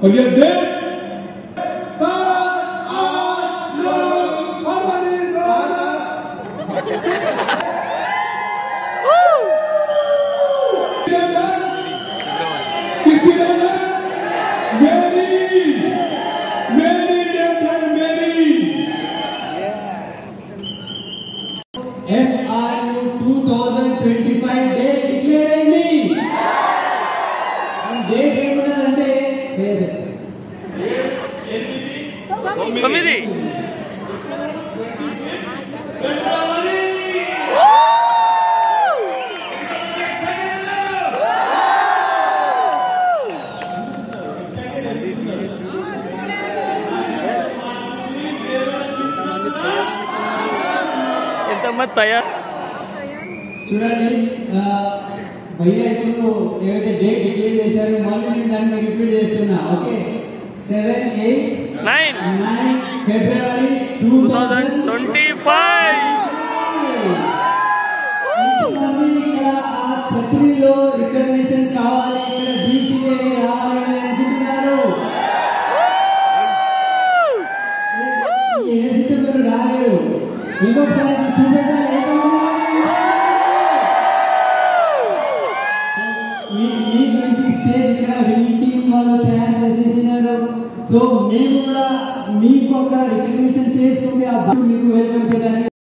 और ये date FRU 2025 date declare అయింది. డేట్ ఏమున్నదంటే 9 ఎంతమంది తయారు చూడండి. భయ్యా ఇప్పుడు ఏవైతే డేట్ డిక్లేర్ చేశారో మళ్ళీ నేను దాన్ని రిపీట్ చేస్తున్నా. ఓకే, 7, 8, 9 ఫిబ్రవరి 2025. సచివిలో రికగ్నిషన్ కావాలి, ఇక్కడ BCA రావాలని అనుకుంటున్నారు. మీరు రాలేరు. ఇంకొకసారి చూపెట్టాలి. మీ గురించి స్టేజ్ ఇక్కడ టీం వాళ్ళు తయారు చేసేసినారు. సో మేము కూడా మీకు ఒక రికగ్నిషన్ చేసుకుంటే ఆ మీకు వెల్కమ్ చేయడానికి